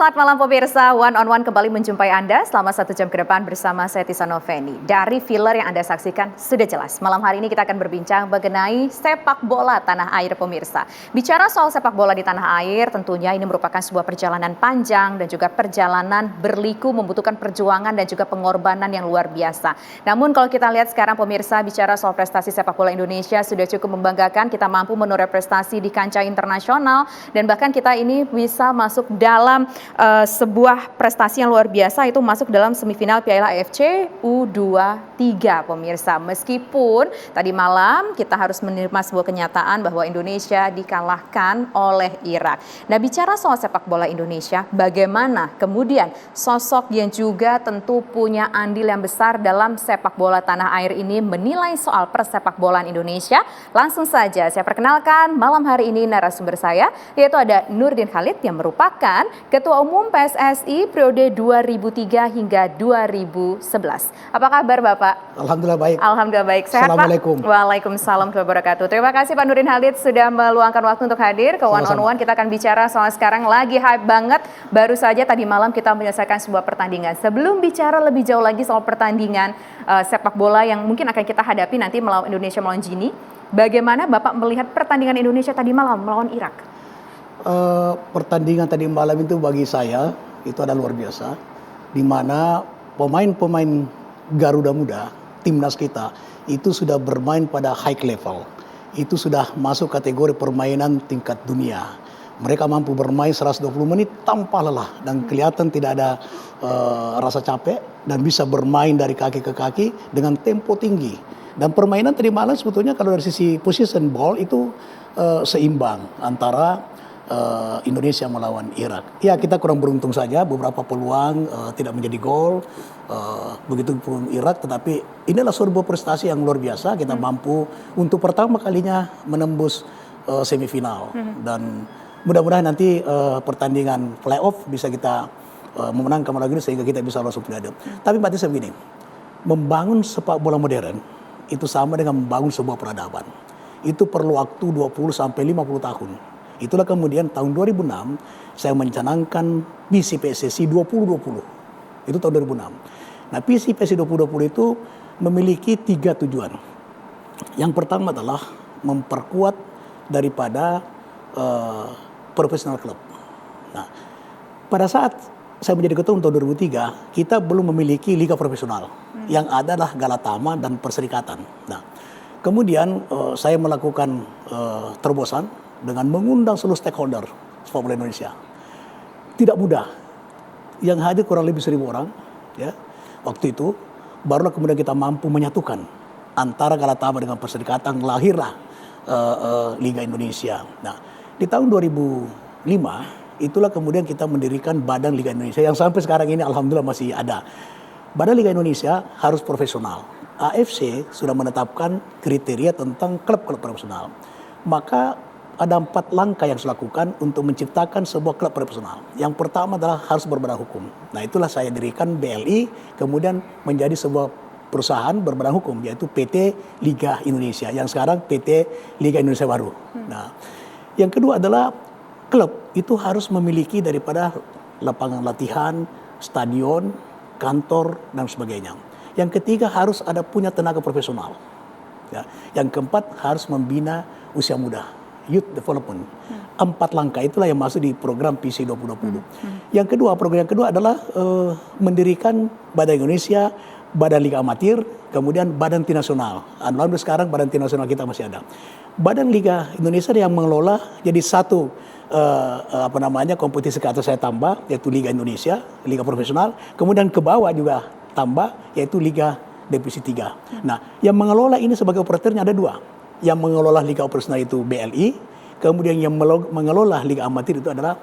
selamat malam pemirsa. One on One kembali menjumpai Anda selama 1 jam ke depan bersama saya Tisa Noveni. Dari filler yang Anda saksikan sudah jelas. Malam hari ini kita akan berbincang mengenai sepak bola tanah air pemirsa. Bicara soal sepak bola di tanah air, tentunya ini merupakan sebuah perjalanan panjang dan juga perjalanan berliku membutuhkan perjuangan dan juga pengorbanan yang luar biasa. Namun kalau kita lihat sekarang pemirsa, bicara soal prestasi sepak bola Indonesia sudah cukup membanggakan. Kita mampu menoreh prestasi di kancah internasional dan bahkan kita ini bisa masuk dalam sebuah prestasi yang luar biasa, itu masuk dalam semifinal Piala AFC U23 pemirsa. Meskipun tadi malam kita harus menerima sebuah kenyataan bahwa Indonesia dikalahkan oleh Irak. Nah, bicara soal sepak bola Indonesia, bagaimana kemudian sosok yang juga tentu punya andil yang besar dalam sepak bola tanah air ini menilai soal persepak bolaan Indonesia? Langsung saja saya perkenalkan malam hari ini narasumber saya, yaitu ada Nurdin Khalid yang merupakan Ketua Umum PSSI periode 2003 hingga 2011. Apa kabar Bapak? Alhamdulillah baik. Alhamdulillah baik. Sehat Assalamualaikum. Pak? Waalaikumsalam warahmatullahi wabarakatuh. Terima kasih Pak Nurdin Khalid sudah meluangkan waktu untuk hadir ke One on One. Kita akan bicara soal sekarang lagi hype banget. Baru saja tadi malam kita menyelesaikan sebuah pertandingan. Sebelum bicara lebih jauh lagi soal pertandingan sepak bola yang mungkin akan kita hadapi nanti melawan Indonesia melawan Gini, bagaimana Bapak melihat pertandingan Indonesia tadi malam melawan Irak? Pertandingan tadi malam itu bagi saya itu adalah luar biasa, di mana pemain-pemain Garuda Muda timnas kita itu sudah bermain pada high level, itu sudah masuk kategori permainan tingkat dunia. Mereka mampu bermain 120 menit tanpa lelah dan kelihatan tidak ada rasa capek dan bisa bermain dari kaki ke kaki dengan tempo tinggi. Dan permainan tadi malam sebetulnya kalau dari sisi position ball itu seimbang antara Indonesia melawan Irak. Ya, kita kurang beruntung saja, beberapa peluang tidak menjadi gol, begitu pun Irak, tetapi inilah sebuah prestasi yang luar biasa. Kita mampu untuk pertama kalinya menembus semifinal dan mudah-mudahan nanti pertandingan playoff bisa kita memenangkan lagi sehingga kita bisa lolos Olimpiade. Tapi Mbak Tisa begini, membangun sepak bola modern itu sama dengan membangun sebuah peradaban. Itu perlu waktu 20 sampai 50 tahun. Itulah kemudian tahun 2006 saya mencanangkan visi PSSI 2020. Itu tahun 2006. Nah, visi PSSI 2020 itu memiliki 3 tujuan. Yang pertama adalah memperkuat daripada profesional klub. Nah, pada saat saya menjadi ketua tahun 2003, kita belum memiliki liga profesional. Yang ada adalah Galatama dan Perserikatan. Nah, kemudian saya melakukan terobosan dengan mengundang seluruh stakeholder sepak bola Indonesia. Tidak mudah. Yang hadir kurang lebih 1.000 orang. Ya. Waktu itu, barulah kemudian kita mampu menyatukan antara Galatama dengan Perserikatan, lahirlah Liga Indonesia. Nah, di tahun 2005, itulah kemudian kita mendirikan Badan Liga Indonesia yang sampai sekarang ini alhamdulillah masih ada. Badan Liga Indonesia harus profesional. AFC sudah menetapkan kriteria tentang klub-klub profesional. Maka ada 4 langkah yang harus dilakukan untuk menciptakan sebuah klub profesional. Yang pertama adalah harus berbadan hukum. Nah, itulah saya dirikan BLI, kemudian menjadi sebuah perusahaan berbadan hukum, yaitu PT Liga Indonesia, yang sekarang PT Liga Indonesia Baru. Nah, yang kedua adalah klub itu harus memiliki daripada lapangan latihan, stadion, kantor, dan sebagainya. Yang ketiga harus ada punya tenaga profesional. Ya. Yang keempat harus membina usia muda. Youth Development. 4 langkah itulah yang masuk di program PC 2020. Program yang kedua adalah mendirikan Badan Indonesia, Badan Liga Amatir, kemudian Badan Tim Nasional. Alhamdulillah sekarang Badan Tim Nasional kita masih ada. Badan Liga Indonesia yang mengelola jadi satu kompetisi ke atas saya tambah, yaitu Liga Indonesia, Liga Profesional, kemudian ke bawah juga tambah, yaitu Liga Divisi 3. Nah, yang mengelola ini sebagai operatornya ada 2. Yang mengelola Liga Operasional itu BLI, kemudian yang mengelola Liga Amatir itu adalah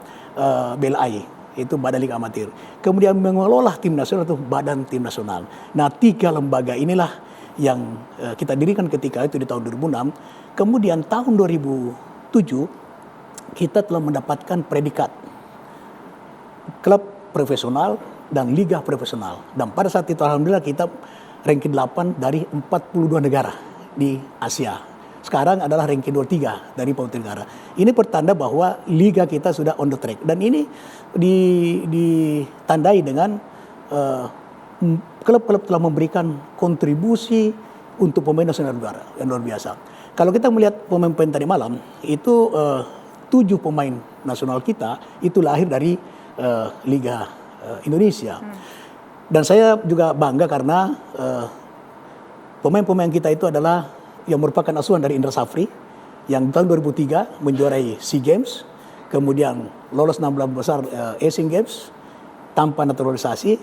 BLI, itu Badan Liga Amatir. Kemudian mengelola Tim Nasional itu Badan Tim Nasional. Nah, 3 lembaga inilah yang kita dirikan ketika itu di tahun 2006. Kemudian tahun 2007 kita telah mendapatkan predikat klub profesional dan liga profesional. Dan pada saat itu alhamdulillah kita ranking 8 dari 42 negara di Asia. sekarang adalah ranking 23 dari pemerintah negara. Ini pertanda bahwa liga kita sudah on the track. Dan ini ditandai dengan klub-klub telah memberikan kontribusi untuk pemain nasional negara yang luar biasa. Kalau kita melihat pemain-pemain tadi malam, itu 7 pemain nasional kita itu lahir dari Liga Indonesia. Dan saya juga bangga karena pemain-pemain kita itu adalah yang merupakan asuhan dari Indra Safri yang tahun 2003 menjuarai SEA Games, kemudian lolos 16 besar Asian Games tanpa naturalisasi.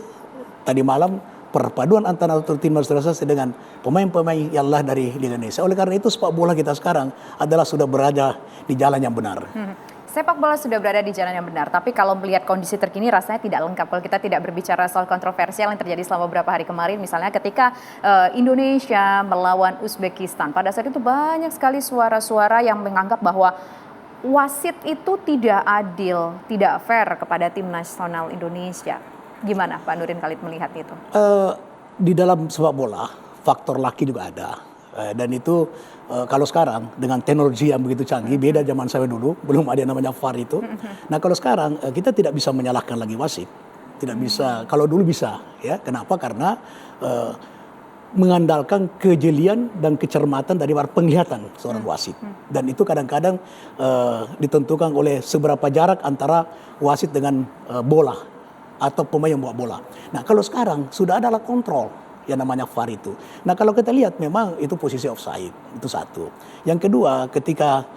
Tadi malam perpaduan antara tim naturalisasi dengan pemain-pemain yang lah dari Liga Indonesia. Oleh karena itu sepak bola kita sekarang adalah sudah berada di jalan yang benar. Sepak bola sudah berada di jalan yang benar, tapi kalau melihat kondisi terkini rasanya tidak lengkap kalau kita tidak berbicara soal kontroversial yang terjadi selama beberapa hari kemarin. Misalnya ketika Indonesia melawan Uzbekistan, pada saat itu banyak sekali suara-suara yang menganggap bahwa wasit itu tidak adil, tidak fair kepada tim nasional Indonesia. Gimana Pak Nurdin Khalid melihat itu? Di dalam sepak bola, faktor laki juga ada. Dan itu kalau sekarang dengan teknologi yang begitu canggih, beda zaman saya dulu, belum ada yang namanya VAR itu. Nah kalau sekarang kita tidak bisa menyalahkan lagi wasit. Tidak bisa, kalau dulu bisa. Ya. Kenapa? Karena mengandalkan kejelian dan kecermatan dari penglihatan seorang wasit. Dan itu kadang-kadang ditentukan oleh seberapa jarak antara wasit dengan bola atau pemain yang bawa bola. Nah kalau sekarang sudah ada alat kontrol yang namanya VAR itu. Nah kalau kita lihat memang itu posisi offside, itu satu. Yang kedua ketika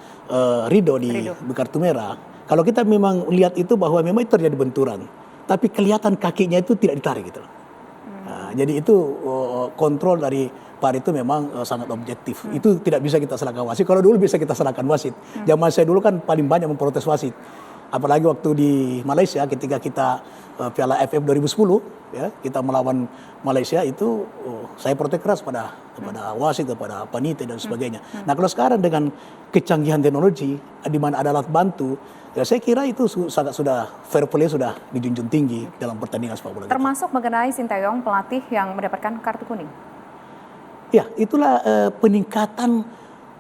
Ridho di kartu merah, kalau kita memang lihat itu bahwa memang itu terjadi benturan, tapi kelihatan kakinya itu tidak ditarik gitu. Nah, jadi itu kontrol dari VAR itu memang sangat objektif. Itu tidak bisa kita salahkan wasit. Kalau dulu bisa kita salahkan wasit. Zaman saya dulu kan paling banyak memprotes wasit. Apalagi waktu di Malaysia ketika kita Piala AFF 2010 ya, kita melawan Malaysia itu saya protes keras kepada wasit, kepada panitia dan sebagainya. Nah, kalau sekarang dengan kecanggihan teknologi di mana ada alat bantu, ya saya kira itu sangat sudah fair play sudah dijunjung tinggi dalam pertandingan sepak bola. Termasuk mengenai Sinteyong pelatih yang mendapatkan kartu kuning. Ya, itulah peningkatan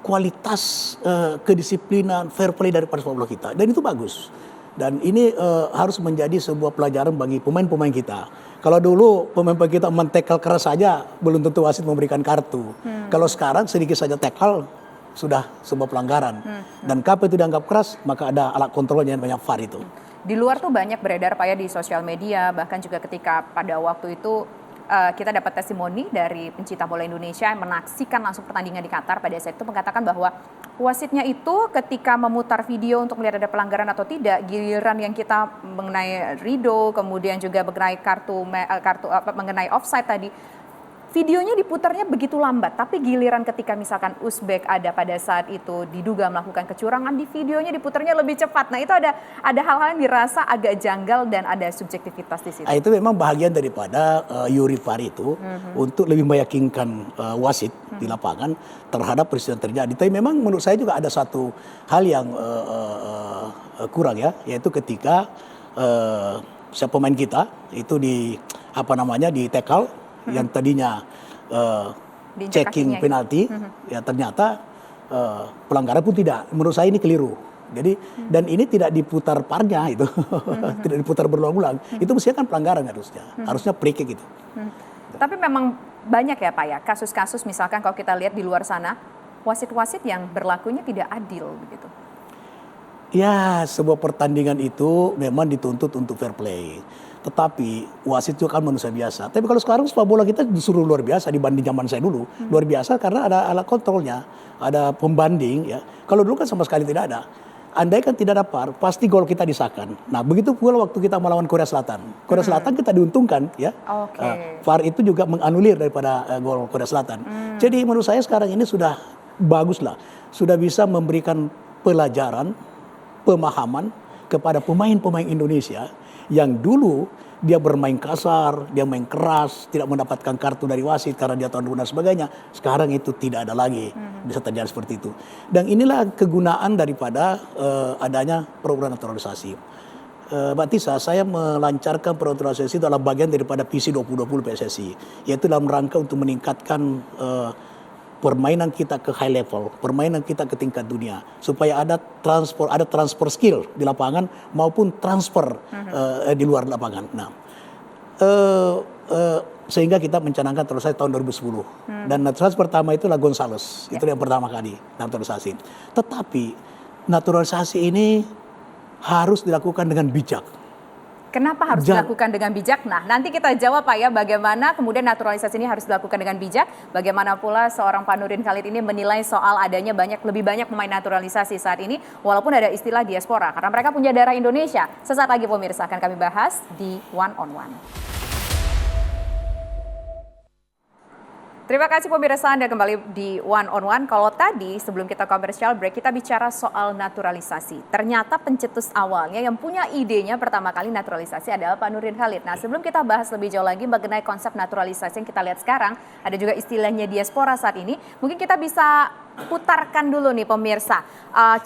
kualitas kedisiplinan fair play daripada sepak bola kita, dan itu bagus. Dan ini harus menjadi sebuah pelajaran bagi pemain-pemain kita. Kalau dulu pemain-pemain kita men-tackle keras saja belum tentu wasit memberikan kartu. Kalau sekarang sedikit saja tackle sudah sebuah pelanggaran. Dan kapan itu dianggap keras maka ada alat kontrolnya yang banyak VAR itu. Di luar tuh banyak beredar Pak ya di sosial media, bahkan juga ketika pada waktu itu kita dapat testimoni dari pencinta bola Indonesia yang menaksikan langsung pertandingan di Qatar pada saat itu mengatakan bahwa wasitnya itu ketika memutar video untuk melihat ada pelanggaran atau tidak, giliran yang kita mengenai Ridho, kemudian juga mengenai mengenai offside tadi, videonya diputarnya begitu lambat, tapi giliran ketika misalkan Uzbek ada pada saat itu diduga melakukan kecurangan, di videonya diputarnya lebih cepat. Nah itu ada hal-hal yang dirasa agak janggal dan ada subjektivitas di situ. Itu memang bahagian daripada Yuri VAR itu untuk lebih meyakinkan wasit di lapangan terhadap peristiwa yang terjadi. Tapi memang menurut saya juga ada satu hal yang kurang ya, yaitu ketika pemain kita itu di tackle yang tadinya checking penalti, ya ternyata pelanggaran pun tidak. Menurut saya ini keliru. Jadi dan ini tidak diputar VAR-nya itu, tidak diputar berulang-ulang. Itu mestinya kan pelanggaran harusnya, harusnya free kick gitu. Tapi memang banyak ya Pak ya kasus-kasus misalkan kalau kita lihat di luar sana wasit-wasit yang berlakunya tidak adil begitu. Ya, sebuah pertandingan itu memang dituntut untuk fair play. Tetapi wasit juga kan manusia biasa. Tapi kalau sekarang sepak bola kita disuruh luar biasa dibanding zaman saya dulu. Luar biasa karena ada alat kontrolnya, ada pembanding ya. Kalau dulu kan sama sekali tidak ada. Andai kan tidak ada VAR, pasti gol kita disahkan. Nah, begitu pula waktu kita melawan Korea Selatan. Korea Selatan kita diuntungkan ya. VAR itu juga menganulir daripada gol Korea Selatan. Jadi menurut saya sekarang ini sudah bagus lah. Sudah bisa memberikan pelajaran, pemahaman kepada pemain-pemain Indonesia yang dulu dia bermain kasar, dia main keras, tidak mendapatkan kartu dari wasit karena dia tahun dan sebagainya. Sekarang itu tidak ada lagi, bisa terjadi seperti itu. Dan inilah kegunaan daripada adanya program naturalisasi. Mbak Tisa, saya melancarkan program naturalisasi dalam bagian daripada visi 2020 PSSI, yaitu dalam rangka untuk meningkatkan permainan kita ke high level, permainan kita ke tingkat dunia, supaya ada transfer skill di lapangan maupun transfer di luar lapangan. Nah, sehingga kita mencanangkan naturalisasi tahun 2010 dan naturalisasi pertama itulah Gonzales, itu yang pertama kali naturalisasi. Tetapi naturalisasi ini harus dilakukan dengan bijak. Kenapa harus dilakukan dengan bijak? Nah, nanti kita jawab Pak ya, bagaimana kemudian naturalisasi ini harus dilakukan dengan bijak. Bagaimana pula seorang Pak Nurdin Khalid ini menilai soal adanya lebih banyak pemain naturalisasi saat ini, walaupun ada istilah diaspora, karena mereka punya darah Indonesia. Sesaat lagi pemirsa akan kami bahas di One on One. Terima kasih pemirsa, Anda kembali di One on One. Kalau tadi sebelum kita commercial break, kita bicara soal naturalisasi. Ternyata pencetus awalnya yang punya idenya pertama kali naturalisasi adalah Pak Nurdin Khalid. Nah, sebelum kita bahas lebih jauh lagi mengenai konsep naturalisasi yang kita lihat sekarang, ada juga istilahnya diaspora saat ini. Mungkin kita bisa putarkan dulu nih pemirsa,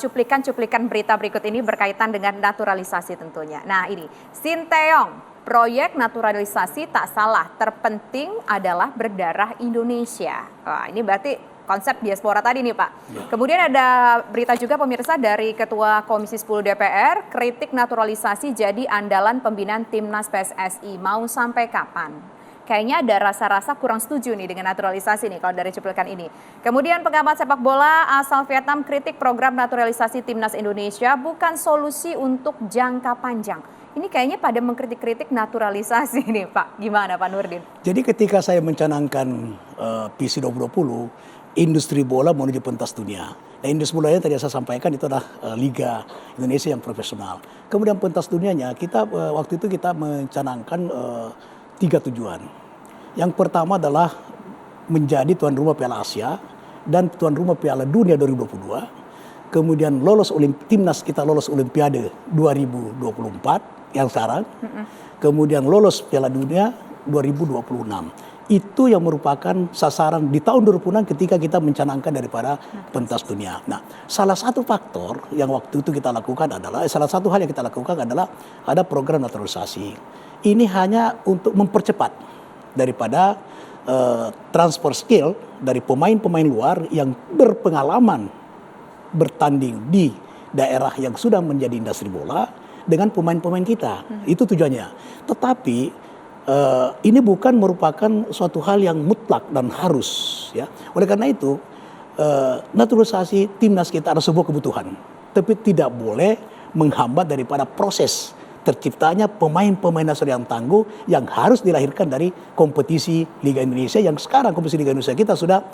cuplikan-cuplikan berita berikut ini berkaitan dengan naturalisasi tentunya. Nah ini, Sinteyong. Proyek naturalisasi tak salah, terpenting adalah berdarah Indonesia. Wah, ini berarti konsep diaspora tadi nih Pak. Kemudian ada berita juga pemirsa dari Ketua Komisi 10 DPR, kritik naturalisasi jadi andalan pembinaan Timnas PSSI. Mau sampai kapan? Kayaknya ada rasa-rasa kurang setuju nih dengan naturalisasi nih kalau dari cuplikan ini. Kemudian pengamat sepak bola asal Vietnam kritik program naturalisasi Timnas Indonesia bukan solusi untuk jangka panjang. Ini kayaknya pada mengkritik-kritik naturalisasi nih Pak. Gimana Pak Nurdin? Jadi ketika saya mencanangkan visi 2020, industri bola menuju pentas dunia. Nah, industri bola yang tadi saya sampaikan itu adalah Liga Indonesia yang profesional. Kemudian pentas dunianya, kita waktu itu kita mencanangkan 3 tujuan. Yang pertama adalah menjadi tuan rumah Piala Asia dan tuan rumah Piala Dunia 2022. Kemudian timnas kita lolos Olimpiade 2024 yang sekarang. Kemudian lolos Piala Dunia 2026. Itu yang merupakan sasaran di tahun 2026 ketika kita mencanangkan daripada pentas dunia. Nah, salah satu faktor yang waktu itu kita lakukan adalah, salah satu hal yang kita lakukan adalah ada program naturalisasi. Ini hanya untuk mempercepat daripada transfer skill dari pemain-pemain luar yang berpengalaman bertanding di daerah yang sudah menjadi industri bola dengan pemain-pemain kita. Itu tujuannya. Tetapi ini bukan merupakan suatu hal yang mutlak dan harus, ya. Oleh karena itu naturalisasi timnas kita adalah sebuah kebutuhan, tapi tidak boleh menghambat daripada proses terciptanya pemain-pemain nasional yang tangguh yang harus dilahirkan dari kompetisi Liga Indonesia yang sekarang kompetisi Liga Indonesia kita sudah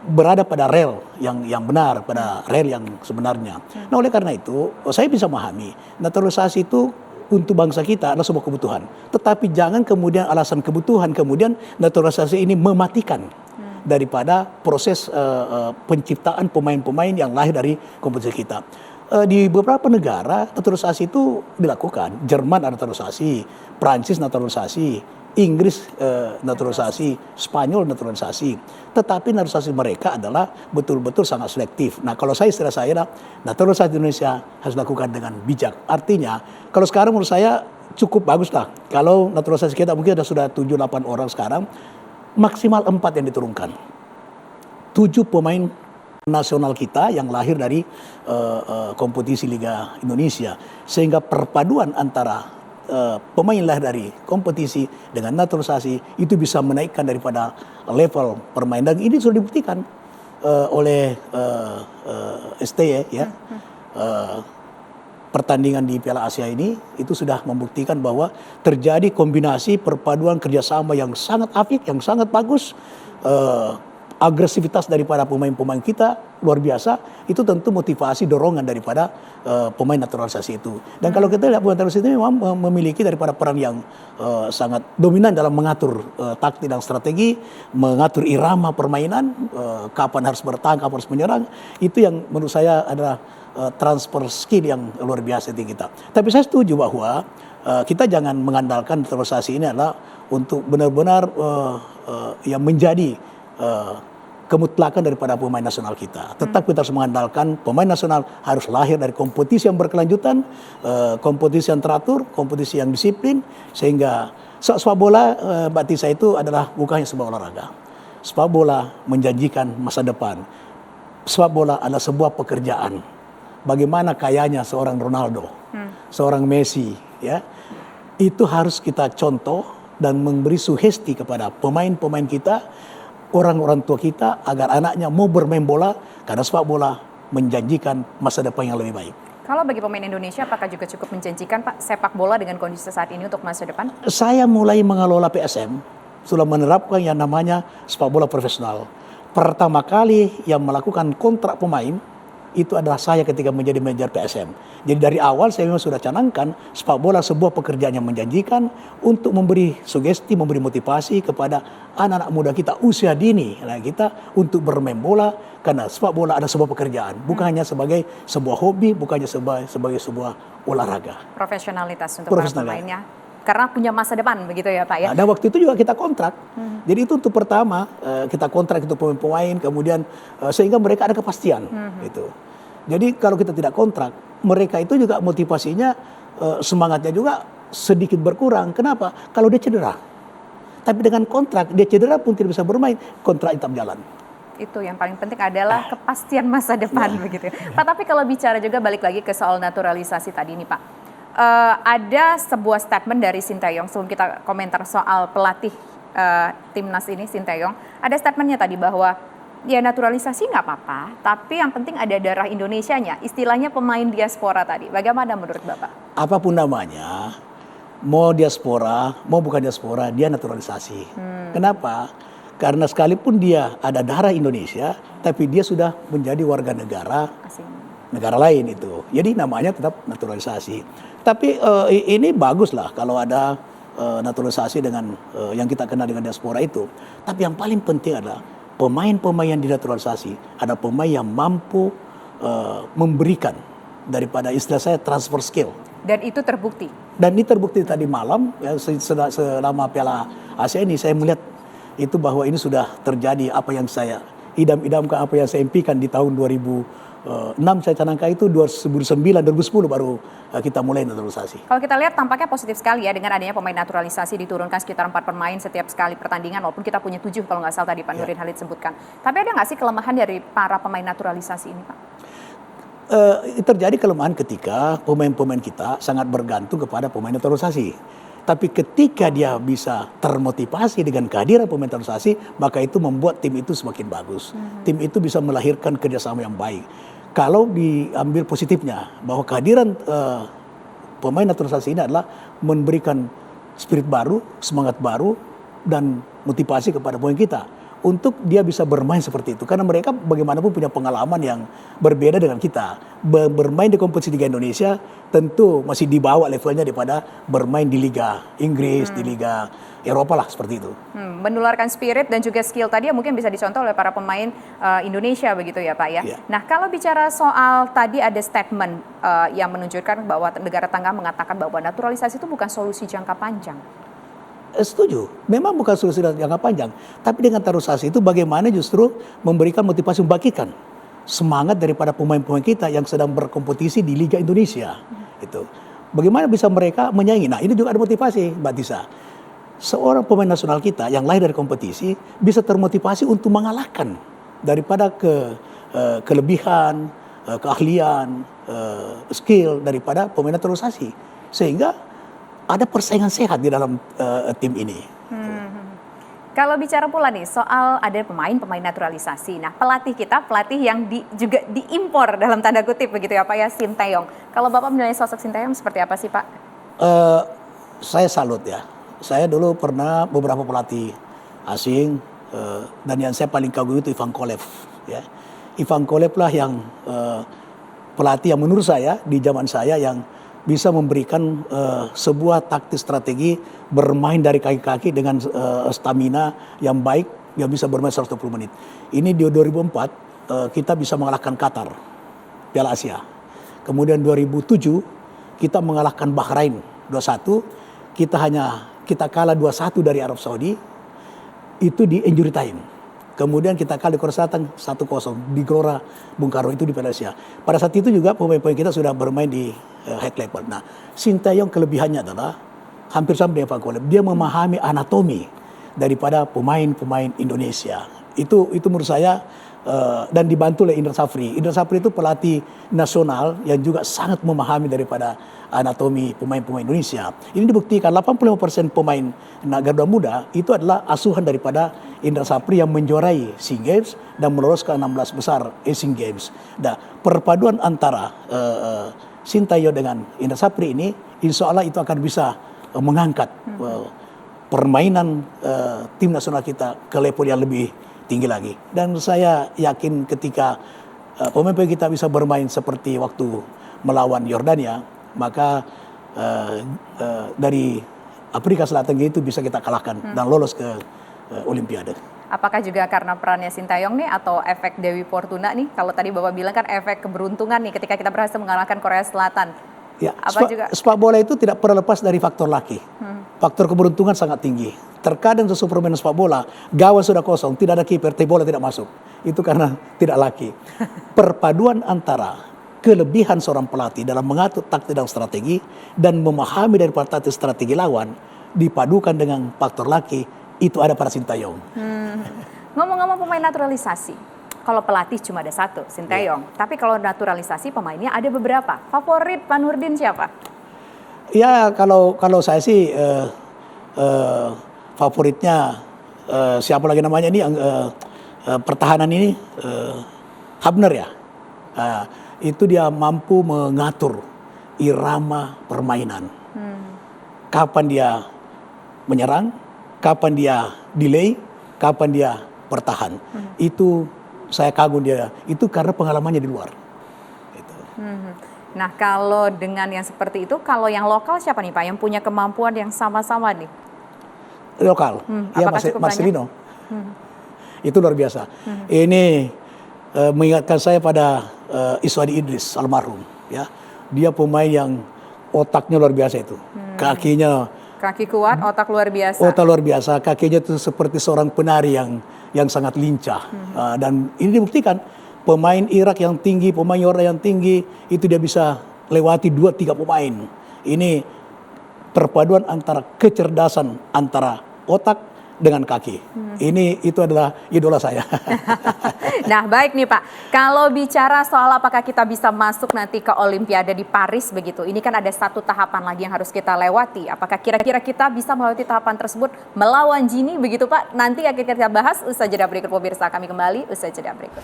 berada pada rel yang benar, pada rel yang sebenarnya. Nah, oleh karena itu saya bisa memahami naturalisasi itu untuk bangsa kita adalah sebuah kebutuhan. Tetapi jangan kemudian alasan kebutuhan kemudian naturalisasi ini mematikan daripada proses penciptaan pemain-pemain yang lahir dari kompetisi kita. Di beberapa negara naturalisasi itu dilakukan. Jerman ada naturalisasi, Prancis naturalisasi, Inggris naturalisasi, Spanyol naturalisasi. Tetapi naturalisasi mereka adalah betul-betul sangat selektif. Nah, kalau istilah saya naturalisasi Indonesia harus dilakukan dengan bijak. Artinya, kalau sekarang menurut saya cukup bagus lah. Kalau naturalisasi kita mungkin sudah 7-8 orang sekarang, maksimal 4 yang diturunkan. 7 pemain nasional kita yang lahir dari kompetisi Liga Indonesia. Sehingga perpaduan antara pemain lahir dari kompetisi dengan naturalisasi itu bisa menaikkan daripada level permainan. Dan ini sudah dibuktikan oleh STY ya. Pertandingan di Piala Asia ini itu sudah membuktikan bahwa terjadi kombinasi perpaduan kerjasama yang sangat apik, yang sangat bagus. Agresivitas daripada pemain-pemain kita luar biasa, itu tentu motivasi dorongan daripada pemain naturalisasi itu. Dan kalau kita lihat pemain naturalisasi itu memang memiliki daripada peran yang sangat dominan dalam mengatur taktik dan strategi, mengatur irama permainan, kapan harus bertahan, kapan harus menyerang. Itu yang menurut saya adalah transfer skill yang luar biasa di kita. Tapi saya setuju bahwa kita jangan mengandalkan naturalisasi ini adalah untuk benar-benar yang menjadi kemutlakan daripada pemain nasional kita. Tetap kita harus mengandalkan pemain nasional harus lahir dari kompetisi yang berkelanjutan, kompetisi yang teratur, kompetisi yang disiplin, sehingga sepak bola bagi saya itu adalah bukan hanya sebuah olahraga. sepak bola menjanjikan masa depan. Sepak bola adalah sebuah pekerjaan. Bagaimana kayanya seorang Ronaldo, seorang Messi, ya, itu harus kita contoh dan memberi sugesti kepada pemain-pemain kita, orang-orang tua kita agar anaknya mau bermain bola karena sepak bola menjanjikan masa depan yang lebih baik. Kalau bagi pemain Indonesia, apakah juga cukup menjanjikan Pak sepak bola dengan kondisi saat ini untuk masa depan? Saya mulai mengelola PSM, sudah menerapkan yang namanya sepak bola profesional. Pertama kali yang melakukan kontrak pemain itu adalah saya ketika menjadi manajer PSM. Jadi dari awal saya memang sudah canangkan sepak bola sebuah pekerjaan yang menjanjikan untuk memberi sugesti, memberi motivasi kepada anak-anak muda kita usia dini, kita untuk bermain bola karena sepak bola ada sebuah pekerjaan, bukan hanya sebagai sebuah hobi, bukan hanya sebagai sebuah olahraga. Profesionalitas untuk para pemainnya. Karena punya masa depan begitu ya Pak ya. Nah, dan waktu itu juga kita kontrak. Jadi itu untuk pertama kita kontrak itu pemain-pemain, kemudian sehingga mereka ada kepastian gitu. Jadi kalau kita tidak kontrak, mereka itu juga motivasinya semangatnya juga sedikit berkurang. Kenapa? Kalau dia cedera. Tapi dengan kontrak dia cedera pun tidak bisa bermain, kontrak tetap jalan. Itu yang paling penting adalah kepastian masa depan begitu ya. Pak, tapi kalau bicara juga balik lagi ke soal naturalisasi tadi nih Pak. Ada sebuah statement dari Sinteyong sebelum kita komentar soal pelatih timnas ini Sinteyong. Ada statementnya tadi bahwa ya naturalisasi nggak apa-apa, tapi yang penting ada darah Indonesianya. Istilahnya pemain diaspora tadi. Bagaimana menurut Bapak? Apapun namanya, mau diaspora, mau bukan diaspora, dia naturalisasi. Kenapa? Karena sekalipun dia ada darah Indonesia, tapi dia sudah menjadi warga negara negara lain itu. Jadi namanya tetap naturalisasi. Tapi ini bagus lah kalau ada naturalisasi dengan yang kita kenal dengan diaspora itu. Tapi yang paling penting adalah pemain-pemain yang dinaturalisasi ada pemain yang mampu memberikan daripada istilah saya transfer skill. Dan itu terbukti. Dan ini terbukti tadi malam ya, selama Piala Asia ini saya melihat itu bahwa ini sudah terjadi apa yang saya idam-idamkan, apa yang saya impikan di tahun 2006 saya canangkan itu 2009 2010 baru kita mulai naturalisasi. Kalau kita lihat tampaknya positif sekali ya dengan adanya pemain naturalisasi diturunkan sekitar 4 pemain setiap sekali pertandingan walaupun kita punya 7 kalau nggak salah tadi Pak Nurdin Halid sebutkan. Tapi ada nggak sih kelemahan dari para pemain naturalisasi ini Pak? Terjadi kelemahan ketika pemain-pemain kita sangat bergantung kepada pemain naturalisasi. Tapi ketika dia bisa termotivasi dengan kehadiran pemain naturalisasi, maka itu membuat tim itu semakin bagus. Tim itu bisa melahirkan kerjasama yang baik. Kalau diambil positifnya, bahwa kehadiran pemain naturalisasi ini adalah memberikan spirit baru, semangat baru, dan motivasi kepada pemain kita untuk dia bisa bermain seperti itu. Karena mereka bagaimanapun punya pengalaman yang berbeda dengan kita. Bermain di kompetisi Liga Indonesia tentu masih di bawah levelnya daripada bermain di Liga Inggris, di Liga Eropa lah seperti itu. Menularkan spirit dan juga skill tadi yang mungkin bisa dicontoh oleh para pemain Indonesia begitu ya Pak ya. Nah kalau bicara soal tadi ada statement yang menunjukkan bahwa negara tangga mengatakan bahwa naturalisasi itu bukan solusi jangka panjang. Setuju, memang bukan solusi jangka panjang, tapi dengan naturalisasi itu bagaimana justru memberikan motivasi membangkitkan semangat daripada pemain-pemain kita yang sedang berkompetisi di Liga Indonesia. Itu, bagaimana bisa mereka menyaingi? Nah ini juga ada motivasi, Mbak Tisa. Seorang pemain nasional kita yang lahir dari kompetisi bisa termotivasi untuk mengalahkan daripada kelebihan, keahlian, skill daripada pemain naturalisasi, sehingga ada persaingan sehat di dalam tim ini. Kalau bicara pula nih soal ada pemain naturalisasi. Nah pelatih kita, pelatih yang juga diimpor dalam tanda kutip begitu ya Pak ya, Sinteyong. Kalau Bapak menilai sosok Sinteyong seperti apa sih Pak? Saya salut ya. Saya dulu pernah beberapa pelatih asing dan yang saya paling kagum itu Ivan Kolev. Ya. Ivan Kolev lah yang pelatih yang menurut saya di zaman saya yang bisa memberikan sebuah taktik strategi bermain dari kaki-kaki dengan stamina yang baik yang bisa bermain 120 menit. Ini di 2004 kita bisa mengalahkan Qatar Piala Asia. Kemudian 2007 kita mengalahkan Bahrain 2-1. Kita kalah 2-1 dari Arab Saudi itu di injury time. Kemudian kita kalah di Korea Selatan 1-0 di Gelora Bung Karno itu di Piala Asia. Pada saat itu juga pemain-pemain kita sudah bermain di high level. Nah, Sinteyong kelebihannya adalah hampir sama dengan Van Kolev. Dia memahami anatomi daripada pemain-pemain Indonesia. Itu menurut saya dan dibantu oleh Indra Safri. Indra Safri itu pelatih nasional yang juga sangat memahami daripada anatomi pemain-pemain Indonesia. Ini dibuktikan 85% pemain Garuda Muda itu adalah asuhan daripada Indra Safri yang menjuarai SEA Games dan melolos ke 16 besar Asian Games. Nah, perpaduan antara Sintayong dengan Indra Safri ini insya Allah itu akan bisa mengangkat permainan tim nasional kita ke level yang lebih tinggi lagi. Dan saya yakin ketika pemain-pemain kita bisa bermain seperti waktu melawan Yordania, maka dari Afrika Selatan itu bisa kita kalahkan dan lolos ke Olimpiade. Apakah juga karena perannya Sintayong nih atau efek Dewi Fortuna nih? Kalau tadi Bapak bilang kan efek keberuntungan nih ketika kita berhasil mengalahkan Korea Selatan. Ya, sepak bola itu tidak pernah lepas dari faktor laki. Faktor keberuntungan sangat tinggi. Terkadang sesuatu permainan sepak bola, gawang sudah kosong, tidak ada kiper, tapi bola tidak masuk. Itu karena tidak laki. Perpaduan antara kelebihan seorang pelatih dalam mengatur taktik dan strategi dan memahami daripada taktik strategi lawan dipadukan dengan faktor laki, itu ada pada Sintayong. Ngomong-ngomong pemain naturalisasi, kalau pelatih cuma ada satu, Sintayong. Tapi kalau naturalisasi pemainnya ada beberapa. Favorit Pak Nurdin siapa? Ya kalau saya sih favoritnya siapa lagi namanya ini yang pertahanan ini Hubner ya. Itu dia mampu mengatur irama permainan. Kapan dia menyerang, kapan dia delay, kapan dia bertahan. Itu saya kagum dia. Itu karena pengalamannya di luar. Gitu. Nah kalau dengan yang seperti itu, kalau yang lokal siapa nih Pak yang punya kemampuan yang sama-sama nih? Lokal, ya Marcelino. Itu luar biasa. Ini mengingatkan saya pada Iswadi Idris almarhum. Ya, dia pemain yang otaknya luar biasa itu. Kaki kuat, otak luar biasa. Otak luar biasa, kakinya itu seperti seorang penari yang sangat lincah. Dan ini dibuktikan pemain Irak yang tinggi, pemain Yordan yang tinggi itu dia bisa lewati 2-3 pemain. Ini perpaduan antara kecerdasan antara otak dengan kaki. Itu adalah idola saya. Nah baik nih Pak, kalau bicara soal apakah kita bisa masuk nanti ke Olimpiade di Paris begitu, ini kan ada satu tahapan lagi yang harus kita lewati. Apakah kira-kira kita bisa melewati tahapan tersebut melawan Gini begitu Pak? Nanti akan kita bahas usai jeda berikut pemirsa. Kami kembali usai jeda berikut.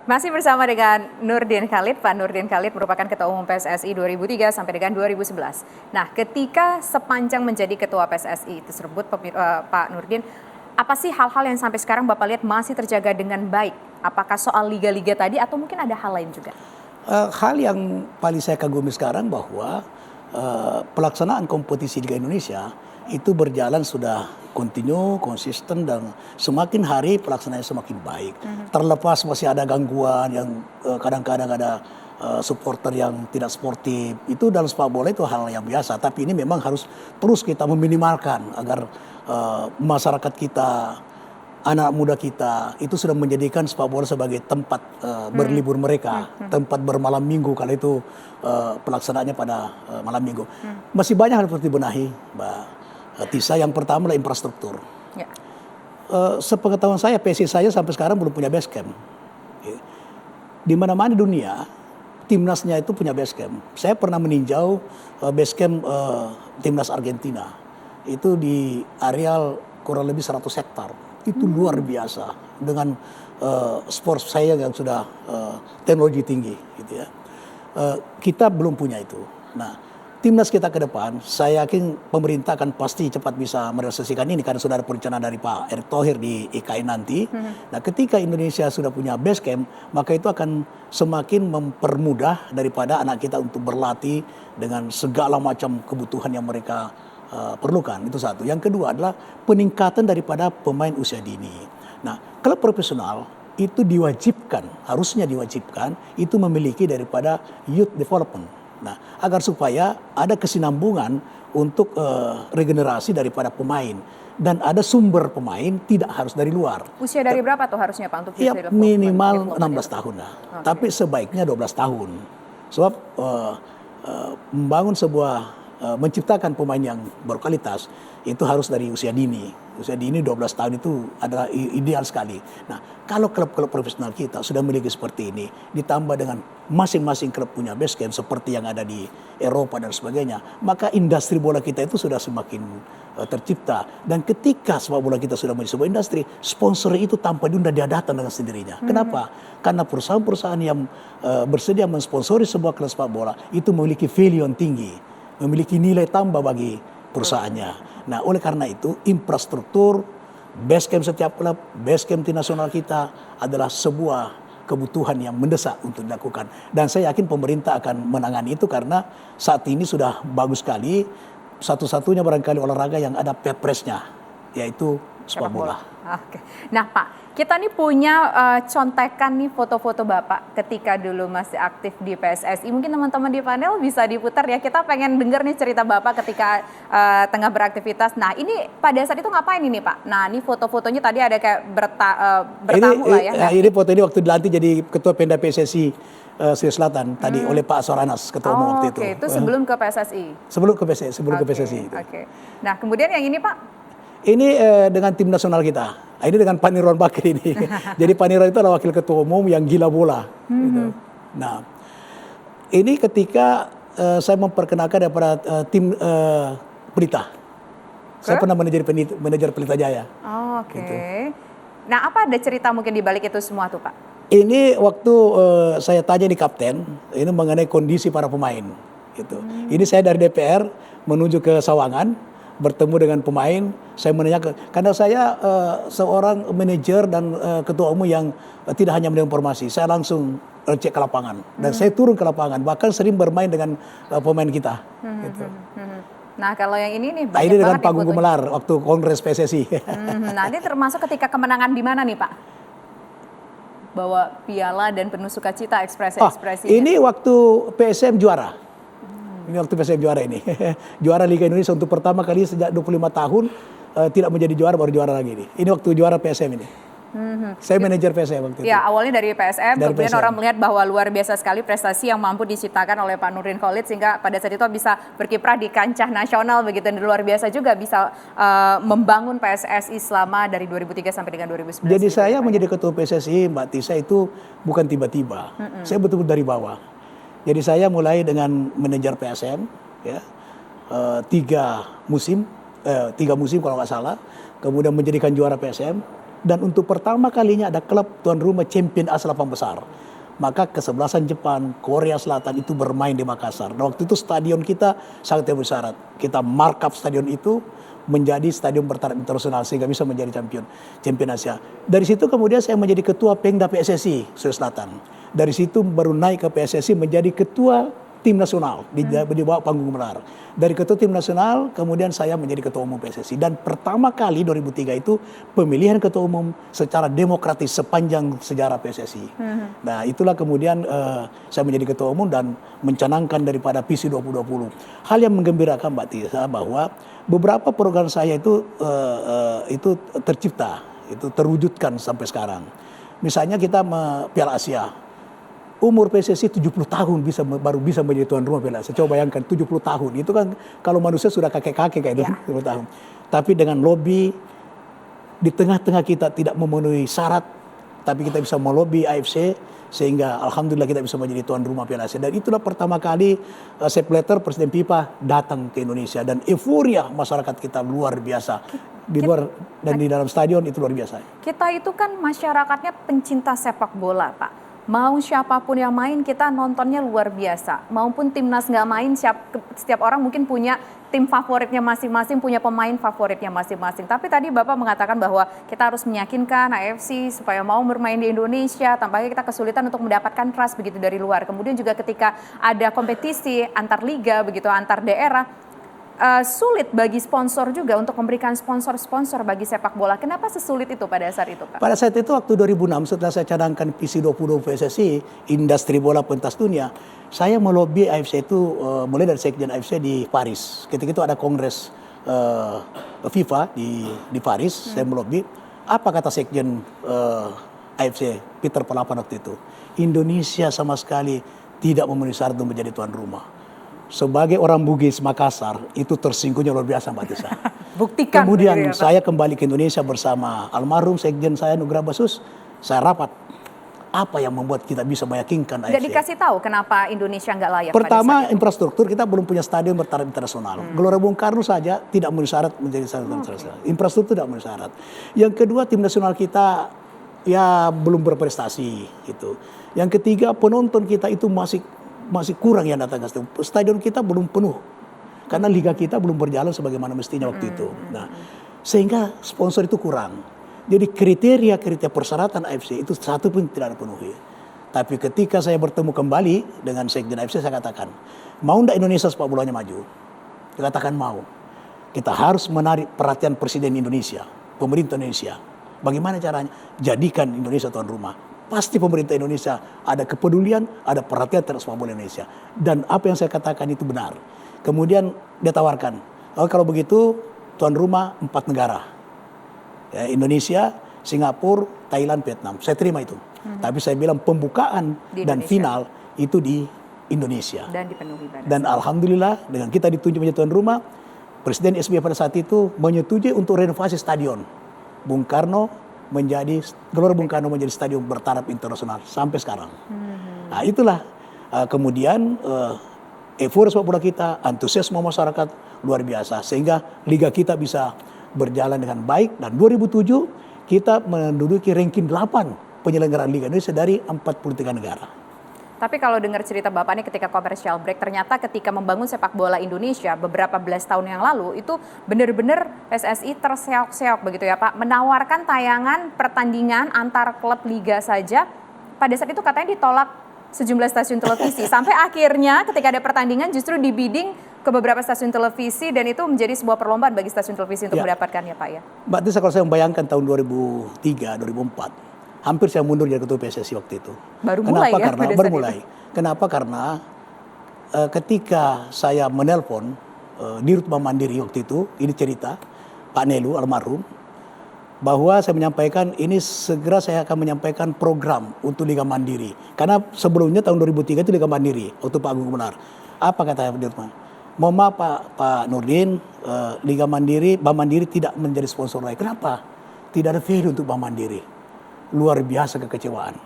Masih bersama dengan Nurdin Khalid. Pak Nurdin Khalid merupakan Ketua Umum PSSI 2003 sampai dengan 2011. Nah, ketika sepanjang menjadi Ketua PSSI tersebut, Pak Nurdin, apa sih hal-hal yang sampai sekarang Bapak lihat masih terjaga dengan baik? Apakah soal liga-liga tadi atau mungkin ada hal lain juga? Hal yang paling saya kagumi sekarang bahwa pelaksanaan kompetisi Liga Indonesia itu berjalan sudah kontinu, konsisten, dan semakin hari pelaksanaannya semakin baik. Terlepas masih ada gangguan yang kadang-kadang ada supporter yang tidak sportif. Itu dalam sepak bola itu hal yang biasa. Tapi ini memang harus terus kita meminimalkan agar masyarakat kita, anak muda kita itu sudah menjadikan sepak bola sebagai tempat berlibur mereka, tempat bermalam minggu kalau itu pelaksanaannya pada malam minggu. Masih banyak hal harus dibenahi, Mbak Tisa. Yang pertama adalah infrastruktur. Ya. Sepengetahuan saya, PSSI saya sampai sekarang belum punya base camp. Di mana-mana di dunia, timnasnya itu punya base camp. Saya pernah meninjau base camp timnas Argentina. Itu di areal kurang lebih 100 hektar. Itu luar biasa dengan sport saya yang sudah teknologi tinggi, gitu ya. Kita belum punya itu. Nah, timnas kita ke depan, saya yakin pemerintah akan pasti cepat bisa merealisasikan ini karena sudah ada perencanaan dari Pak Erick Thohir di IKN nanti. Nah, ketika Indonesia sudah punya base camp, maka itu akan semakin mempermudah daripada anak kita untuk berlatih dengan segala macam kebutuhan yang mereka perlukan. Itu satu. Yang kedua adalah peningkatan daripada pemain usia dini. Nah, klub profesional itu diwajibkan, harusnya diwajibkan itu memiliki daripada youth development. Nah, agar supaya ada kesinambungan untuk regenerasi daripada pemain dan ada sumber pemain tidak harus dari luar. Usia dari berapa tuh harusnya Pak untuk ya, minimal 16 tahun lah. Okay. Tapi sebaiknya 12 tahun. Sebab membangun sebuah menciptakan pemain yang berkualitas itu harus dari usia dini. Usia dini 12 tahun itu adalah ideal sekali. Nah, kalau klub-klub profesional kita sudah memiliki seperti ini, ditambah dengan masing-masing klub punya base camp seperti yang ada di Eropa dan sebagainya, maka industri bola kita itu sudah semakin tercipta. Dan ketika sepak bola kita sudah menjadi sebuah industri, sponsor itu tanpa diundang dia datang dengan sendirinya. Kenapa? Karena perusahaan-perusahaan yang bersedia mensponsori sebuah klub sepak bola itu memiliki value yang tinggi, memiliki nilai tambah bagi perusahaannya. Nah, oleh karena itu infrastruktur base camp setiap klub, base camp tim nasional kita adalah sebuah kebutuhan yang mendesak untuk dilakukan. Dan saya yakin pemerintah akan menangani itu karena saat ini sudah bagus sekali. Satu-satunya barangkali olahraga yang ada perpresnya, yaitu sepak bola. Oke. Nah Pak, kita nih punya contekan nih foto-foto Bapak ketika dulu masih aktif di PSSI. Mungkin teman-teman di panel bisa diputar ya. Kita pengen denger nih cerita Bapak ketika tengah beraktivitas. Nah ini pada saat itu ngapain ini Pak? Nah ini foto-fotonya tadi ada kayak bertamu lah ya. Ini foto ini waktu dilantik jadi Ketua Pemda PSSI Sulawesi Selatan tadi oleh Pak Soranas, Ketua Umum waktu itu. Oke, itu sebelum ke PSSI? Sebelum ke PSSI. Oke. Nah kemudian yang ini Pak? Ini dengan tim nasional kita. Ini dengan Pak Nirwan Bakri ini. Jadi Pak Nirwan itu adalah wakil ketua umum yang gila bola. Gitu. Nah, ini ketika saya memperkenalkan daripada tim Pelita. Saya pernah manajer Pelita Jaya. Oh, oke. Gitu. Nah, apa ada cerita mungkin di balik itu semua tuh Pak? Ini waktu saya tanya di kapten, ini mengenai kondisi para pemain. Gitu. Ini saya dari DPR menuju ke Sawangan, bertemu dengan pemain, saya menanyakan, karena saya seorang manajer dan ketua umum yang tidak hanya menerima informasi, saya langsung cek ke lapangan dan saya turun ke lapangan, bahkan sering bermain dengan pemain kita. Gitu. Nah kalau yang ini nih, ini dengan Pak Gunggung Melar waktu Kongres PSSI. Nah ini termasuk ketika kemenangan di mana nih Pak? Bawa piala dan penuh sukacita ekspresi-ekspresinya. Ini waktu PSM juara. Ini waktu PSM juara ini. Juara Liga Indonesia untuk pertama kali sejak 25 tahun tidak menjadi juara, baru juara lagi ini. Ini waktu juara PSM ini. Saya manajer PSM waktu itu. Ya awalnya dari PSM, dari kemudian PSM. orang melihat bahwa luar biasa sekali prestasi yang mampu diciptakan oleh Pak Nurdin Khalid sehingga pada saat itu bisa berkiprah di kancah nasional begitu, dan luar biasa juga bisa membangun PSSI selama dari 2003 sampai dengan 2011. Jadi saya menjadi ketua PSSI Mbak Tisa itu bukan tiba-tiba. Saya betul-betul dari bawah. Jadi saya mulai dengan manajer PSM, ya, 3 musim kalau nggak salah, kemudian menjadikan juara PSM, dan untuk pertama kalinya ada klub tuan rumah champion A8 besar. Maka kesebelasan Jepang, Korea Selatan itu bermain di Makassar. Dan waktu itu stadion kita sangat memenuhi syarat. Kita markup stadion itu menjadi stadion bertaraf internasional sehingga bisa menjadi champion Asia. Dari situ kemudian saya menjadi ketua Pengda PSSI Sulawesi Selatan. Dari situ baru naik ke PSSI menjadi ketua tim nasional di bawah Pak Gunggung Melar. Dari ketua tim nasional kemudian saya menjadi ketua umum PSSI, dan pertama kali 2003 itu pemilihan ketua umum secara demokratis sepanjang sejarah PSSI. Nah itulah kemudian saya menjadi ketua umum dan mencanangkan daripada visi 2020. Hal yang menggembirakan Mbak Tisa bahwa beberapa program saya itu tercipta, itu terwujudkan sampai sekarang. Misalnya kita Piala Asia. Umur PSSI 70 tahun baru bisa menjadi tuan rumah Piala Asia. Coba bayangkan 70 tahun. Itu kan kalau manusia sudah kakek-kakek kayak itu 70 tahun. Tapi dengan lobby di tengah-tengah kita tidak memenuhi syarat, tapi kita bisa melobi AFC sehingga alhamdulillah kita bisa menjadi tuan rumah Piala Asia. Dan itulah pertama kali Sepp Blatter, Presiden FIFA datang ke Indonesia, dan euforia masyarakat kita luar biasa. Di luar dan di dalam stadion itu luar biasa. Kita itu kan masyarakatnya pencinta sepak bola Pak. Mau siapapun yang main kita nontonnya luar biasa. Maupun timnas nggak main, setiap orang mungkin punya tim favoritnya masing-masing, punya pemain favoritnya masing-masing. Tapi tadi Bapak mengatakan bahwa kita harus meyakinkan AFC supaya mau bermain di Indonesia. Tampaknya kita kesulitan untuk mendapatkan trust begitu dari luar. Kemudian juga ketika ada kompetisi antar liga begitu, antar daerah, sulit bagi sponsor juga untuk memberikan sponsor bagi sepak bola. Kenapa sesulit itu pada saat itu, Pak? Pada saat itu waktu 2006 setelah saya cadangkan visi 2020 PSSI, industri bola pentas dunia, saya melobi AFC itu mulai dari sekjen AFC di Paris. Ketika itu ada kongres FIFA di Paris, saya melobi. Apa kata sekjen AFC Peter Palapan waktu itu? Indonesia sama sekali tidak memenuhi syarat untuk menjadi tuan rumah. sebagai orang Bugis Makassar itu tersinggungnya luar biasa Mbak Tisa. Buktikan. Kemudian begitu ya, Pak. saya kembali ke Indonesia bersama almarhum sekjen saya Nugraha Basus. Saya rapat. Apa yang membuat kita bisa meyakinkan AFC? Nggak dikasih tahu kenapa Indonesia nggak layak. Pertama, infrastruktur kita belum punya stadion bertaraf internasional. Gelora Bung Karno saja tidak memenuhi syarat menjadi stadion internasional. Infrastruktur tidak memenuhi syarat. Yang kedua, tim nasional kita ya belum berprestasi gitu. Yang ketiga, penonton kita itu masih kurang yang datang ke stadion. Stadion kita belum penuh karena liga kita belum berjalan sebagaimana mestinya waktu itu. Nah, sehingga sponsor itu kurang. Jadi kriteria persyaratan AFC itu satu pun tidak dipenuhi. Tapi ketika saya bertemu kembali dengan sekjen AFC, saya katakan, mau ndak Indonesia sepak bolanya maju? Dia katakan mau. Kita harus menarik perhatian Presiden Indonesia, pemerintah Indonesia. Bagaimana caranya? Jadikan Indonesia tuan rumah. Pasti pemerintah Indonesia ada kepedulian, ada perhatian terhadap sepak bola Indonesia. Dan apa yang saya katakan itu benar. Kemudian dia tawarkan, oh, kalau begitu tuan rumah 4 negara. Ya, Indonesia, Singapura, Thailand, Vietnam. Saya terima itu. Tapi saya bilang pembukaan dan final itu di Indonesia. Dan dipenuhi pada Dan alhamdulillah dengan kita ditunjuk menjadi tuan rumah, Presiden SBY pada saat itu menyetujui untuk renovasi stadion Bung Karno Gelora Bung Karno menjadi stadion bertaraf internasional sampai sekarang. Nah, itulah kemudian euforia sepak bola kita, antusiasme masyarakat luar biasa sehingga liga kita bisa berjalan dengan baik, dan 2007 kita menduduki ranking 8 penyelenggaraan Liga Indonesia dari 43 negara. Tapi kalau dengar cerita Bapak ini ketika commercial break, ternyata ketika membangun sepak bola Indonesia beberapa belas tahun yang lalu, itu benar-benar PSSI terseok-seok begitu ya Pak, menawarkan tayangan pertandingan antar klub liga saja. Pada saat itu katanya ditolak sejumlah stasiun televisi, sampai akhirnya ketika ada pertandingan justru dibidding ke beberapa stasiun televisi, dan itu menjadi sebuah perlombaan bagi stasiun televisi untuk mendapatkan ya Pak ya. Mbak Tisa, kalau saya membayangkan tahun 2003, 2004, hampir saya mundur jadi ketua PSSI waktu itu. Baru mulai ya? Baru mulai. Kenapa? Karena ketika saya menelpon Dirut Bank Mandiri waktu itu, ini cerita Pak Nelu almarhum, bahwa saya menyampaikan ini segera saya akan menyampaikan program untuk Liga Mandiri. Karena sebelumnya tahun 2003 itu Liga Mandiri, waktu Pak Agung Gumelar. Apa kata Dirut Bank? Mohon maaf Pak Nurdin, Liga Mandiri, Bank Mandiri tidak menjadi sponsor lagi. Kenapa? Tidak ada value untuk Bank Mandiri. Luar biasa kekecewaan.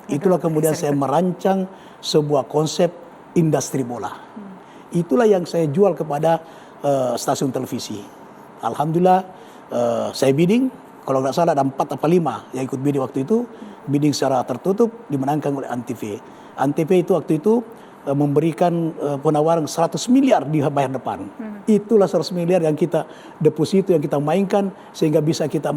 Itulah kemudian saya merancang sebuah konsep industri bola. Itulah yang saya jual kepada stasiun televisi. Alhamdulillah saya bidding, kalau nggak salah ada 4 atau 5 yang ikut bidding waktu itu. Bidding secara tertutup dimenangkan oleh Antv. Antv itu waktu itu memberikan penawaran 100 miliar di bayar depan. Itulah 100 miliar yang kita deposito, yang kita mainkan sehingga bisa kita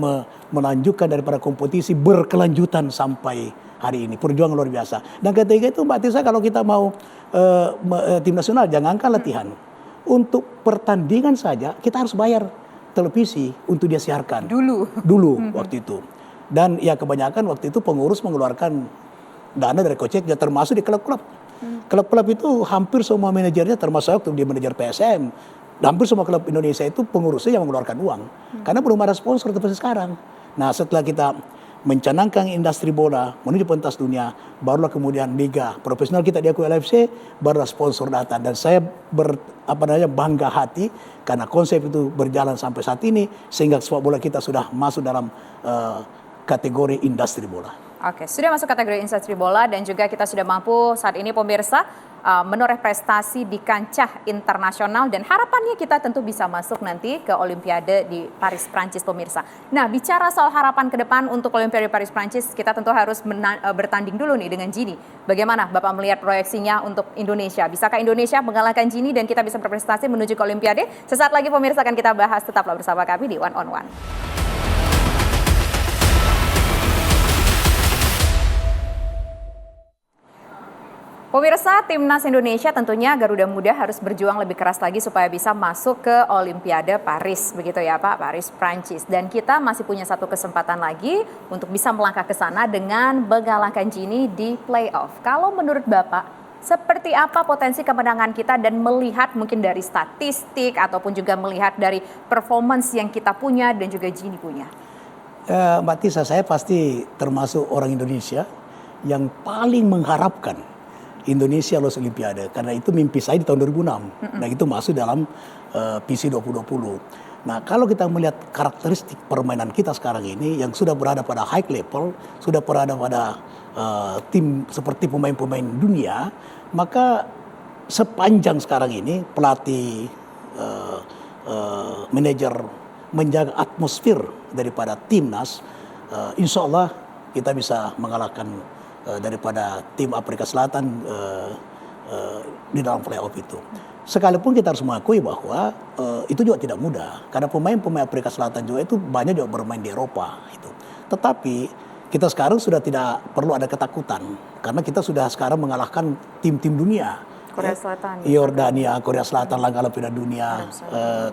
melanjutkan daripada kompetisi berkelanjutan sampai hari ini. Perjuangan luar biasa. Dan ketiga itu Mbak Tisa, kalau kita mau tim nasional jangankan latihan. Untuk pertandingan saja kita harus bayar televisi untuk dia siarkan. Dulu waktu itu. Dan ya kebanyakan waktu itu pengurus mengeluarkan dana dari koceknya, termasuk di klub-klub. Klub-klub itu hampir semua manajernya, termasuk waktu dia manajer PSM, hampir semua klub Indonesia itu pengurusnya yang mengeluarkan uang. Karena belum ada sponsor seperti sekarang. Nah, setelah kita mencanangkan industri bola menuju pentas dunia, barulah kemudian liga profesional kita diakui LFC, barulah sponsor datang. Dan saya bangga hati karena konsep itu berjalan sampai saat ini, sehingga sepak bola kita sudah masuk dalam kategori industri bola. Oke, sudah masuk kategori industri bola, dan juga kita sudah mampu saat ini pemirsa menoreh prestasi di kancah internasional, dan harapannya kita tentu bisa masuk nanti ke Olimpiade di Paris, Prancis pemirsa. Nah, bicara soal harapan ke depan untuk Olimpiade Paris, Prancis, kita tentu harus bertanding dulu nih dengan Gini. Bagaimana Bapak melihat proyeksinya untuk Indonesia? Bisakah Indonesia mengalahkan Gini dan kita bisa berprestasi menuju ke Olimpiade? Sesaat lagi pemirsa akan kita bahas, tetaplah bersama kami di One on One. Pemirsa, Timnas Indonesia tentunya Garuda Muda harus berjuang lebih keras lagi supaya bisa masuk ke Olimpiade Paris, begitu ya Pak, Paris, Prancis. Dan kita masih punya satu kesempatan lagi untuk bisa melangkah ke sana dengan mengalahkan Gini di playoff. Kalau menurut Bapak, seperti apa potensi kemenangan kita, dan melihat mungkin dari statistik ataupun juga melihat dari performance yang kita punya dan juga Gini punya? Mbak Tisa, saya pasti termasuk orang Indonesia yang paling mengharapkan Indonesia lolos Olimpiade. Karena itu mimpi saya di tahun 2006. Dan itu masuk dalam visi 2020. Nah, kalau kita melihat karakteristik permainan kita sekarang ini yang sudah berada pada high level, sudah berada pada tim seperti pemain-pemain dunia, maka sepanjang sekarang ini pelatih, manajer menjaga atmosfer daripada timnas, insya Allah kita bisa mengalahkan daripada tim Afrika Selatan di dalam playoff itu. Sekalipun kita harus mengakui bahwa itu juga tidak mudah, karena pemain-pemain Afrika Selatan juga itu banyak juga bermain di Eropa itu. Tetapi kita sekarang sudah tidak perlu ada ketakutan, karena kita sudah sekarang mengalahkan tim-tim dunia. Korea Selatan, Yordania, Korea Selatan langkah Piala Dunia.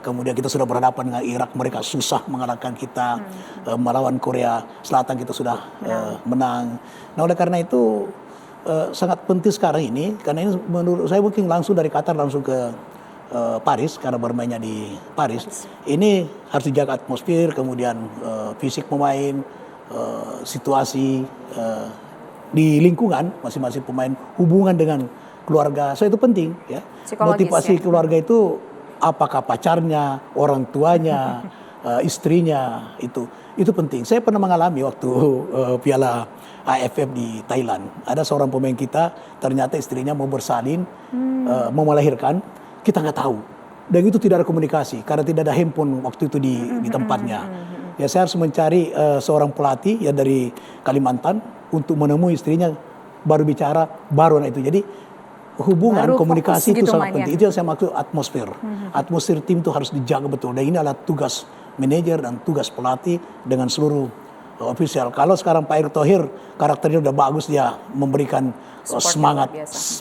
Kemudian kita sudah berhadapan dengan Irak, mereka susah mengalahkan kita. Melawan Korea Selatan kita sudah menang. Nah, oleh karena itu sangat penting sekarang ini, karena ini menurut saya mungkin langsung dari Qatar langsung ke Paris, karena bermainnya di Paris. Ini harus dijaga atmosfer, kemudian fisik pemain, situasi di lingkungan masing-masing pemain, hubungan dengan keluarga, so itu penting ya. Motivasi keluarga itu apakah pacarnya, orang tuanya, istrinya, itu penting. Saya pernah mengalami waktu Piala AFF di Thailand. Ada seorang pemain kita, ternyata istrinya mau bersalin, mau melahirkan, kita nggak tahu. Dan itu tidak ada komunikasi, karena tidak ada handphone waktu itu di tempatnya. Ya, saya harus mencari seorang pelatih ya dari Kalimantan untuk menemui istrinya, baru bicara, baru itu. Jadi hubungan komunikasi itu sangat penting. Itu yang saya maksud atmosfer. Atmosfer tim itu harus dijaga betul. Dan ini adalah tugas manajer dan tugas pelatih dengan seluruh ofisial. Kalau sekarang Pak Erick Thohir karakternya udah bagus, dia memberikan semangat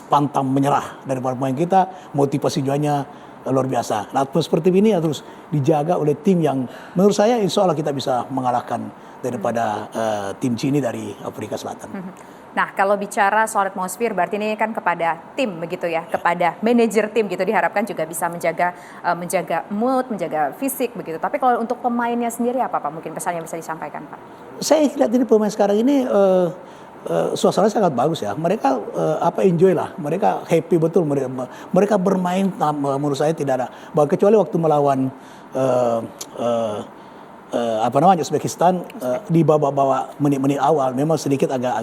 pantang menyerah dari pemain kita, motivasi juanya luar biasa. Nah, seperti ini harus dijaga oleh tim yang menurut saya insya Allah kita bisa mengalahkan daripada tim Cina dari Afrika Selatan. Nah, kalau bicara soal atmosfer, berarti ini kan kepada tim begitu ya, kepada manajer tim gitu, diharapkan juga bisa menjaga mood, menjaga fisik begitu. Tapi kalau untuk pemainnya sendiri apa Pak? Mungkin pesan yang bisa disampaikan Pak? Saya lihat ini pemain sekarang ini suasana sangat bagus ya. Mereka enjoy lah, mereka happy betul. Mereka bermain, menurut saya tidak ada. Kecuali waktu melawan Uzbekistan di babak menit-menit awal memang sedikit agak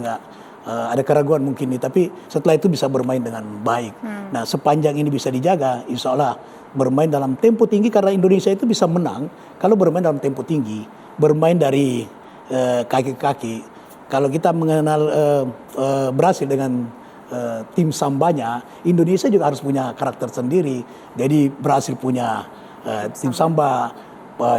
ada keraguan mungkin nih, tapi setelah itu bisa bermain dengan baik. Nah, sepanjang ini bisa dijaga, insya Allah bermain dalam tempo tinggi, karena Indonesia itu bisa menang kalau bermain dalam tempo tinggi, bermain dari kaki ke kaki. Kalau kita mengenal Brasil dengan tim sambanya, Indonesia juga harus punya karakter sendiri. Jadi Brasil punya tim samba,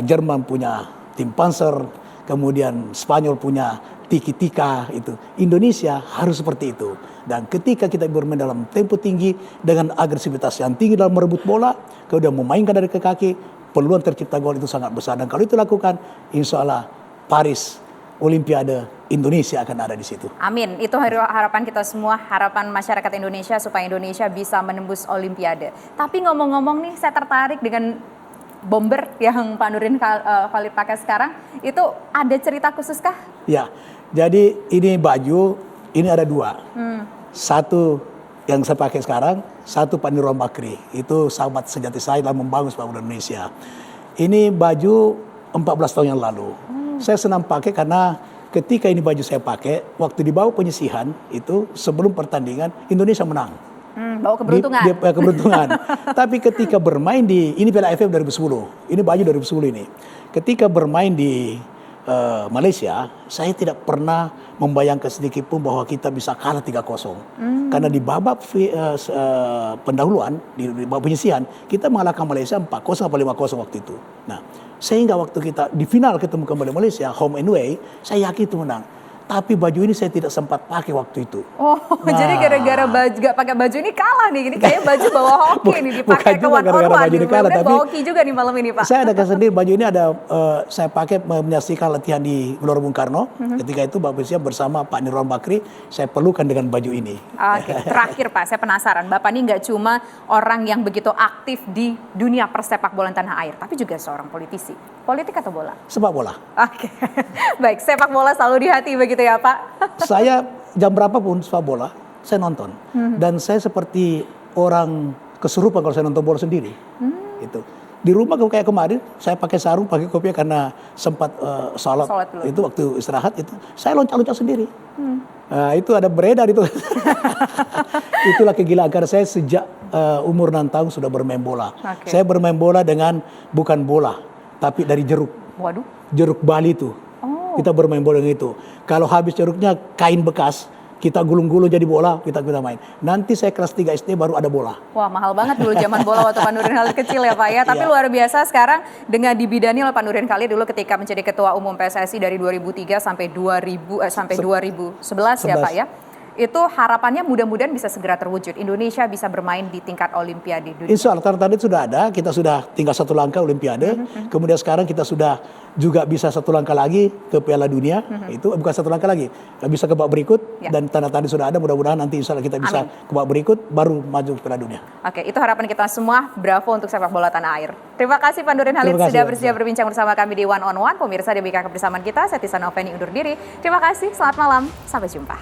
Jerman punya tim Panzer, kemudian Spanyol punya tiki-taka itu. Indonesia harus seperti itu. Dan ketika kita bermain dalam tempo tinggi dengan agresivitas yang tinggi dalam merebut bola, kemudian memainkan dari ke kaki, peluang tercipta gol itu sangat besar. Dan kalau itu lakukan, insya Allah Paris Olimpiade Indonesia akan ada di situ. Amin. Itu harapan kita semua, harapan masyarakat Indonesia supaya Indonesia bisa menembus Olimpiade. Tapi ngomong-ngomong nih, saya tertarik dengan bomber yang Pak Nurdin Khalid pakai sekarang. Itu ada cerita khusus kah? Ya. Jadi ini baju, ini ada dua. Satu yang saya pakai sekarang, satu Pak Nirwan Bakri. Itu sahabat sejati saya dalam membangun sepak bola Indonesia. Ini baju 14 tahun yang lalu. Saya senang pakai karena ketika ini baju saya pakai, waktu dibawa penyisihan itu sebelum pertandingan Indonesia menang. Bawa keberuntungan. Keberuntungan. Tapi ketika bermain ini Piala AFF 2010. Ini baju 2010 ini. Ketika bermain di Malaysia, saya tidak pernah membayangkan sedikit pun bahwa kita bisa kalah 3-0. Karena di babak pendahuluan, di babak penyisihan, kita mengalahkan Malaysia 4-0 atau 5-0 waktu itu. Nah, sehingga waktu kita di final ketemu kembali Malaysia, home and away, saya yakin itu menang. Tapi baju ini saya tidak sempat pakai waktu itu. Oh, nah, jadi gara-gara gak pakai baju ini kalah nih. Ini kayaknya baju bawa hoki nih, dipakai ke one on one. Tapi bawa hoki juga nih malam ini Pak. Saya ada sendiri baju ini ada saya pakai menyaksikan latihan di Gelora Bung Karno. Ketika itu Bapak Presiden bersama Pak Nirwan Bakri, saya perlukan dengan baju ini. Oke, terakhir Pak, saya penasaran. Bapak ini nggak cuma orang yang begitu aktif di dunia persepak bola tanah air, tapi juga seorang politisi. Politik atau bola? Sepak bola. Oke, baik. Sepak bola selalu di hati begitu ya Pak? Saya jam berapapun sepak bola, saya nonton. Dan saya seperti orang kesurupan kalau saya nonton bola sendiri. Itu. Di rumah kayak kemarin, saya pakai sarung, pakai kopiah karena sempat salat dulu. itu waktu istirahat itu, saya loncat-loncat sendiri. Nah, itu ada beredar itu. Itulah kegilaan karena saya sejak umur 6 tahun sudah bermain bola. Saya bermain bola dengan bukan bola, tapi dari jeruk. Waduh. Jeruk Bali itu. Kita bermain bola dengan itu. Kalau habis jeruknya kain bekas, kita gulung-gulung jadi bola, kita main. Nanti saya kelas 3 SD baru ada bola. Wah, mahal banget dulu zaman bola waktu Pak Nurdin Halid kecil ya Pak ya. Tapi luar biasa sekarang dengan dibidani oleh Pak Nurdin Halid dulu ketika menjadi Ketua Umum PSSI dari 2003 sampai 2011 ya Pak ya. Itu harapannya mudah-mudahan bisa segera terwujud. Indonesia bisa bermain di tingkat Olimpiade dunia. Insya Allah target sudah ada, kita sudah tinggal satu langkah Olimpiade. Kemudian sekarang kita sudah juga bisa satu langkah lagi ke Piala Dunia. Itu bukan satu langkah lagi, bisa ke babak berikut. Dan tanda-tanda sudah ada, mudah-mudahan nanti insya Allah kita bisa ke babak berikut, baru maju ke Piala Dunia. Oke, itu harapan kita semua. Bravo untuk sepak bola tanah air. Terima kasih Pak Nurdin Halid sudah bersedia berbincang bersama kami di One on One. Pemirsa, demikian kebersamaan kita. Saya Tisa Noveni undur diri. Terima kasih, selamat malam, sampai jumpa.